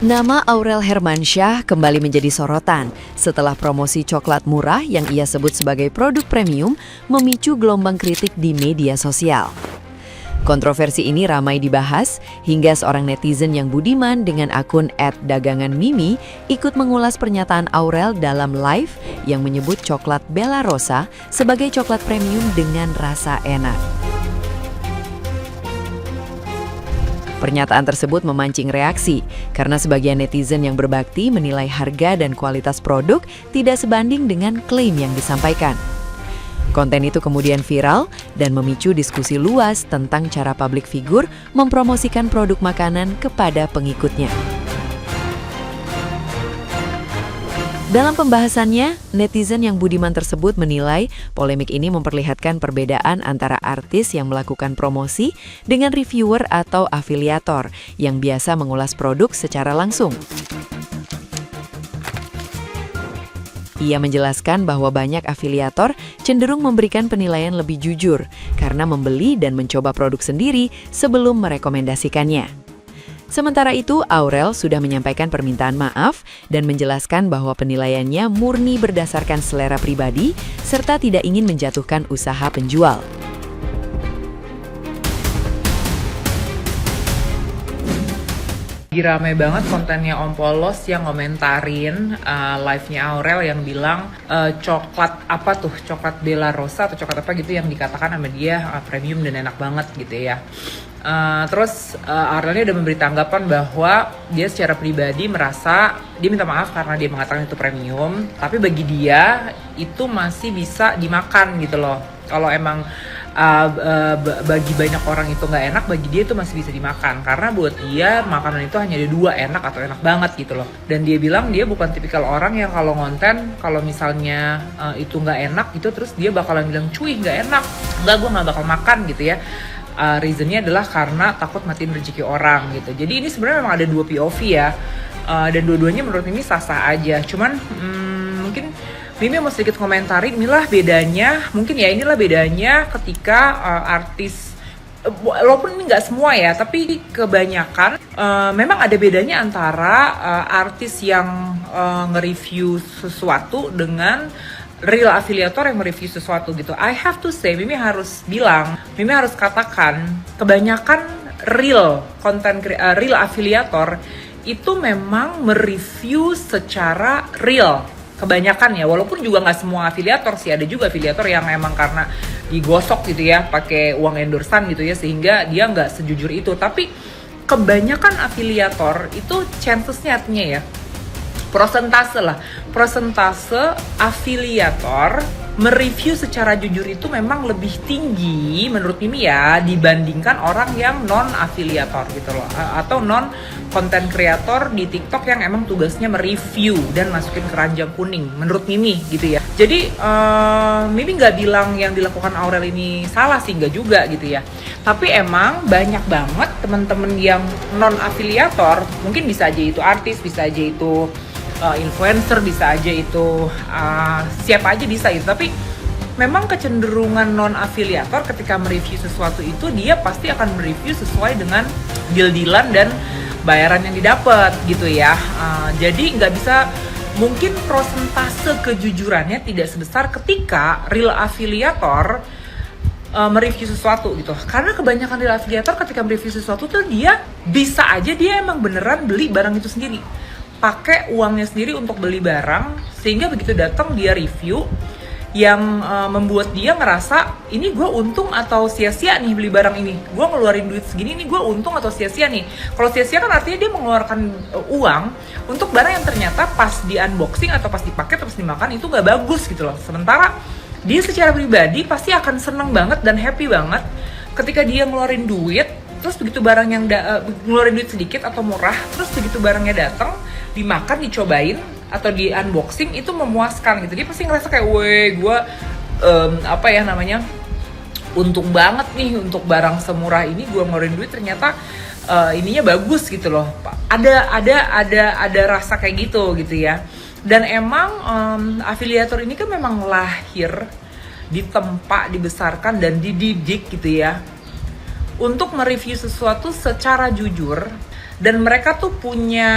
Nama Aurel Hermansyah kembali menjadi sorotan setelah promosi coklat murah yang ia sebut sebagai produk premium memicu gelombang kritik di media sosial. Kontroversi ini ramai dibahas hingga seorang netizen yang budiman dengan akun @daganganmimi ikut mengulas pernyataan Aurel dalam live yang menyebut coklat Bella Rosa sebagai coklat premium dengan rasa enak. Pernyataan tersebut memancing reaksi karena sebagian netizen yang berbakti menilai harga dan kualitas produk tidak sebanding dengan klaim yang disampaikan. Konten itu kemudian viral dan memicu diskusi luas tentang cara publik figur mempromosikan produk makanan kepada pengikutnya. Dalam pembahasannya, netizen yang budiman tersebut menilai polemik ini memperlihatkan perbedaan antara artis yang melakukan promosi dengan reviewer atau afiliator yang biasa mengulas produk secara langsung. Ia menjelaskan bahwa banyak afiliator cenderung memberikan penilaian lebih jujur karena membeli dan mencoba produk sendiri sebelum merekomendasikannya. Sementara itu, Aurel sudah menyampaikan permintaan maaf dan menjelaskan bahwa penilaiannya murni berdasarkan selera pribadi serta tidak ingin menjatuhkan usaha penjual. Rame banget kontennya Om Polos yang ngomentarin live-nya Aurel yang bilang coklat apa tuh, coklat Bella Rosa atau coklat apa gitu yang dikatakan sama dia premium dan enak banget gitu ya. Terus Aurelnya udah memberi tanggapan bahwa dia secara pribadi merasa dia minta maaf karena dia mengatakan itu premium, tapi bagi dia itu masih bisa dimakan gitu loh. Kalau emang bagi banyak orang itu nggak enak, bagi dia itu masih bisa dimakan karena buat dia makanan itu hanya ada dua, enak atau enak banget gitu loh. Dan dia bilang dia bukan tipikal orang yang kalau ngonten kalau misalnya itu nggak enak gitu terus dia bakalan bilang cuy nggak enak, nggak, gue nggak bakal makan gitu ya. Reasonnya adalah karena takut matiin rezeki orang gitu. Jadi ini sebenarnya memang ada dua POV ya, dan dua-duanya menurut Mimi sah-sah aja. Cuman mungkin Mimi mau sedikit komentari, inilah bedanya, mungkin ya inilah bedanya ketika artis, walaupun ini nggak semua ya, tapi kebanyakan memang ada bedanya antara artis yang nge-review sesuatu dengan real afiliator yang mereview sesuatu gitu. I have to say, Mimi harus bilang, Mimi harus katakan, kebanyakan real afiliator itu memang mereview secara real. Kebanyakan ya, walaupun juga nggak semua afiliator sih, ada juga afiliator yang emang karena digosok gitu ya, pakai uang endorsan gitu ya, sehingga dia nggak sejujur itu. Tapi kebanyakan afiliator itu chancesnya artinya ya, persentase afiliator mereview secara jujur itu memang lebih tinggi menurut Mimi ya dibandingkan orang yang non afiliator gitu loh, atau non content creator di TikTok yang emang tugasnya mereview dan masukin keranjang kuning menurut Mimi gitu ya. Jadi Mimi nggak bilang yang dilakukan Aurel ini salah sih, nggak juga gitu ya. Tapi emang banyak banget temen-temen yang non afiliator, mungkin bisa aja itu artis, bisa aja itu influencer, bisa aja itu siapa aja bisa gitu. Tapi memang kecenderungan non afiliator ketika mereview sesuatu itu dia pasti akan mereview sesuai dengan deal-dealan dan bayaran yang didapat gitu ya. Jadi nggak bisa, mungkin persentase kejujurannya tidak sebesar ketika real afiliator mereview sesuatu gitu. Karena kebanyakan real afiliator ketika mereview sesuatu tuh dia bisa aja dia emang beneran beli barang itu sendiri, pakai uangnya sendiri untuk beli barang, sehingga begitu datang dia review yang membuat dia ngerasa ini gue untung atau sia-sia nih beli barang ini, gue ngeluarin duit segini nih, gue untung atau sia-sia nih. Kalau sia-sia kan artinya dia mengeluarkan uang untuk barang yang ternyata pas di unboxing atau pas dipakai atau pas dimakan itu gak bagus gitu loh. Sementara dia secara pribadi pasti akan seneng banget dan happy banget ketika dia ngeluarin duit, terus begitu barang yang ngeluarin duit sedikit atau murah, terus begitu barangnya datang dimakan, dicobain atau di unboxing itu memuaskan gitu. Dia pasti ngerasa kayak, weh gue untung banget nih untuk barang semurah ini, gue ngeluarin duit ternyata ininya bagus gitu loh. Ada rasa kayak gitu ya. Dan emang afiliator ini kan memang lahir, ditempa, dibesarkan dan dididik gitu ya untuk mereview sesuatu secara jujur Dan mereka tuh punya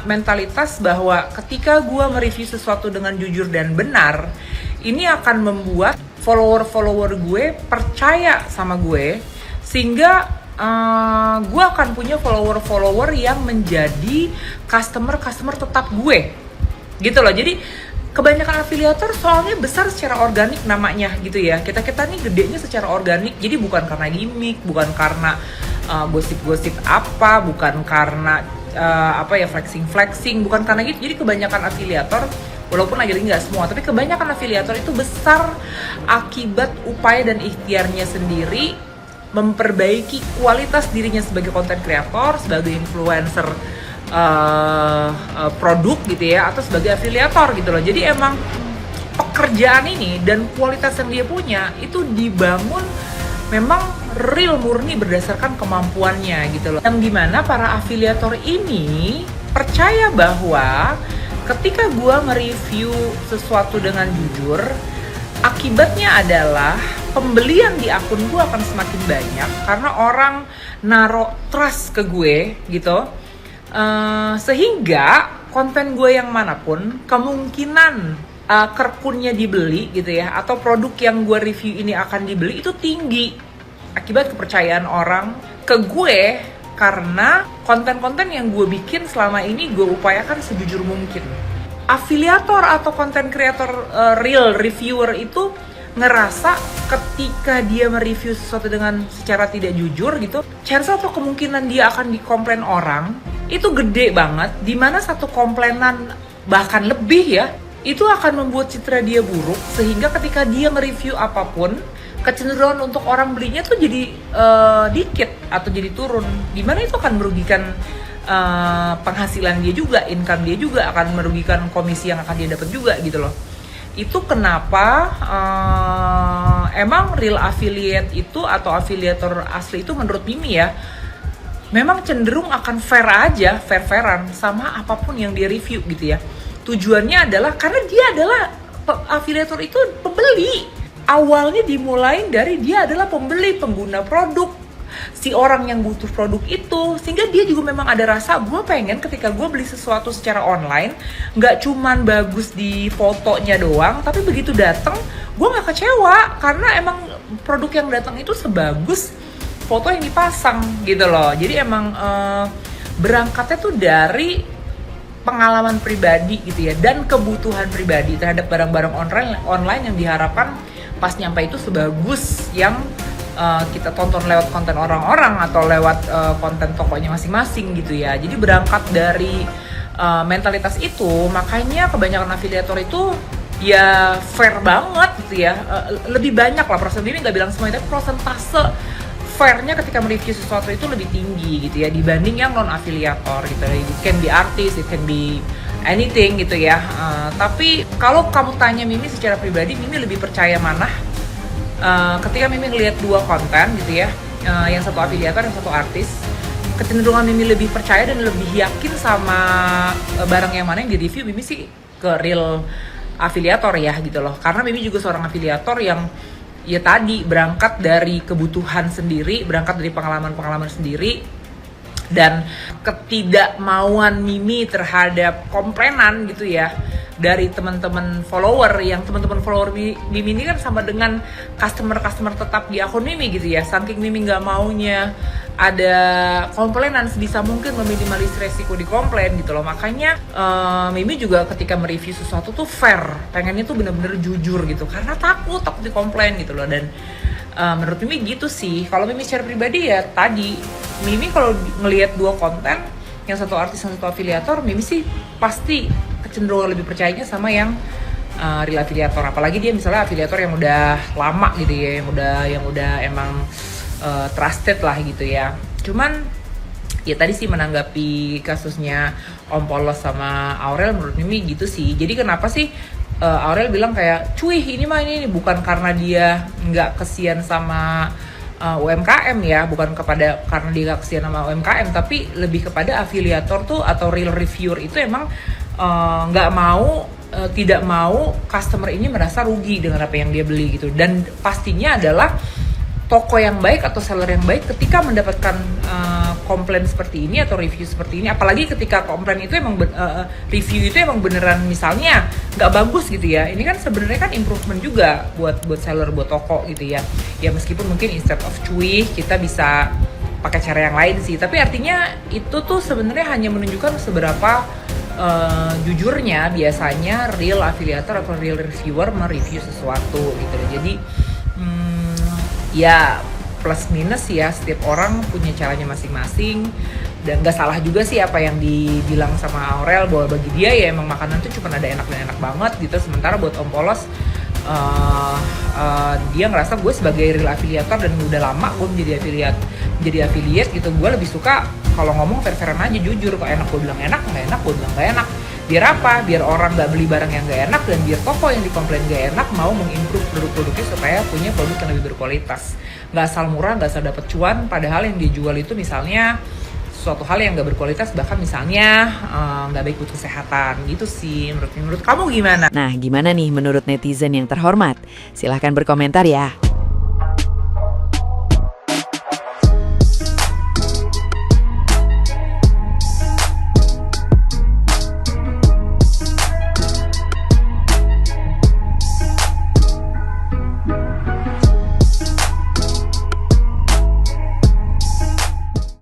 mentalitas bahwa ketika gue mereview sesuatu dengan jujur dan benar, ini akan membuat follower-follower gue percaya sama gue, sehingga gue akan punya follower-follower yang menjadi customer tetap gue, gitu loh. Jadi kebanyakan afiliator soalnya besar secara organik namanya gitu ya. Kita nih gedenya secara organik, jadi bukan karena gimmick, bukan karena gosip-gosip apa, bukan karena flexing, bukan karena gitu. Jadi kebanyakan afiliator, walaupun lagi nggak semua, tapi kebanyakan afiliator itu besar akibat upaya dan ikhtiarnya sendiri memperbaiki kualitas dirinya sebagai content creator, sebagai influencer produk gitu ya, atau sebagai afiliator gitu loh. Jadi emang pekerjaan ini dan kualitas yang dia punya itu dibangun memang real murni berdasarkan kemampuannya gitu loh. Yang dimana para afiliator ini percaya bahwa ketika gue nge-review sesuatu dengan jujur, akibatnya adalah pembelian di akun gue akan semakin banyak karena orang naruh trust ke gue gitu. Sehingga konten gue yang manapun kemungkinan kerkunnya dibeli gitu ya, atau produk yang gue review ini akan dibeli itu tinggi akibat kepercayaan orang ke gue, karena konten-konten yang gue bikin selama ini gue upayakan sejujur mungkin. Afiliator atau content creator real reviewer itu ngerasa ketika dia mereview sesuatu dengan secara tidak jujur gitu, chance atau kemungkinan dia akan dikomplain orang itu gede banget, dimana satu komplainan bahkan lebih ya, itu akan membuat citra dia buruk, sehingga ketika dia nge-review apapun, kecenderungan untuk orang belinya tuh jadi dikit atau jadi turun, dimana itu akan merugikan penghasilan dia juga, income dia juga, akan merugikan komisi yang akan dia dapat juga gitu loh. Itu kenapa emang real affiliate itu atau afiliator asli itu menurut Mimi ya, memang cenderung akan fair-fairan sama apapun yang dia review gitu ya. Tujuannya adalah karena dia adalah afiliator itu pembeli. Awalnya dimulai dari dia adalah pembeli, pengguna produk, si orang yang butuh produk itu, sehingga dia juga memang ada rasa, gue pengen ketika gue beli sesuatu secara online nggak cuman bagus di fotonya doang, tapi begitu datang gue nggak kecewa karena emang produk yang datang itu sebagus foto yang dipasang gitu loh. Jadi emang berangkatnya tuh dari pengalaman pribadi gitu ya, dan kebutuhan pribadi terhadap barang-barang online yang diharapkan pas nyampe itu sebagus yang kita tonton lewat konten orang-orang atau lewat konten tokonya masing-masing gitu ya. Jadi berangkat dari mentalitas itu, makanya kebanyakan afiliator itu ya fair banget gitu ya. Lebih banyak lah, ini nggak bilang semuanya, tapi prosentase fairnya ketika mereview sesuatu itu lebih tinggi gitu ya dibanding yang non afiliator gitu. It can be artist, it can be anything gitu ya. Tapi kalau kamu tanya Mimi secara pribadi, Mimi lebih percaya mana ketika Mimi ngelihat dua konten gitu ya, yang satu afiliator, yang satu artis, kecenderungan Mimi lebih percaya dan lebih yakin sama barang yang mana yang di review, Mimi sih ke real afiliator ya gitu loh. Karena Mimi juga seorang afiliator yang ya tadi berangkat dari kebutuhan sendiri, berangkat dari pengalaman sendiri, dan ketidakmauan Mimi terhadap komplainan gitu ya dari teman-teman follower, yang teman-teman follower Mimi ini kan sama dengan customer tetap di akun Mimi gitu ya. Saking Mimi nggak maunya ada komplainan, sebisa mungkin meminimalis resiko dikomplain gitu loh. Makanya Mimi juga ketika mereview sesuatu tuh fair, pengennya tuh bener-bener jujur gitu, karena takut dikomplain gitu loh. Dan menurut Mimi gitu sih. Kalau Mimi secara pribadi ya tadi, Mimi kalau ngelihat dua konten, yang satu artis yang satu afiliator, Mimi sih pasti kecenderungan lebih percayanya sama yang real afiliator. Apalagi dia misalnya afiliator yang udah lama gitu ya, yang udah emang trusted lah gitu ya. Cuman ya tadi sih menanggapi kasusnya Om Polos sama Aurel, menurut Mimi gitu sih. Jadi kenapa sih Aurel bilang kayak, cuy ini bukan karena dia nggak kesian sama UMKM ya, bukan karena dia nggak kesian sama UMKM, tapi lebih kepada afiliator tuh atau real reviewer itu emang tidak mau customer ini merasa rugi dengan apa yang dia beli gitu. Dan pastinya adalah toko yang baik atau seller yang baik ketika mendapatkan komplain seperti ini atau review seperti ini, apalagi ketika komplain itu emang review itu emang beneran misalnya nggak bagus gitu ya, ini kan sebenarnya kan improvement juga buat seller, buat toko gitu ya. Ya meskipun mungkin instead of cuy kita bisa pakai cara yang lain sih, tapi artinya itu tuh sebenarnya hanya menunjukkan seberapa jujurnya biasanya real afiliator atau real reviewer mereview sesuatu gitu. Jadi ya plus minus ya, setiap orang punya caranya masing-masing, dan gak salah juga sih apa yang dibilang sama Aurel bahwa bagi dia ya emang makanan tuh cuma ada enak dan enak banget gitu. Sementara buat Om Polos dia ngerasa gue sebagai real afiliator dan udah lama gue menjadi affiliate gitu, gue lebih suka kalau ngomong fair-fairan aja, jujur. Kok enak gue bilang enak, nggak enak gue bilang nggak enak. Biar apa? Biar orang nggak beli barang yang nggak enak, dan biar toko yang dikomplain nggak enak mau mengimprove produk-produknya supaya punya produk yang lebih berkualitas. Nggak asal murah, nggak asal dapet cuan, padahal yang dijual itu misalnya suatu hal yang nggak berkualitas, bahkan misalnya nggak baik buat kesehatan gitu sih. Menurut kamu gimana? Nah, gimana nih menurut netizen yang terhormat? Silahkan berkomentar ya.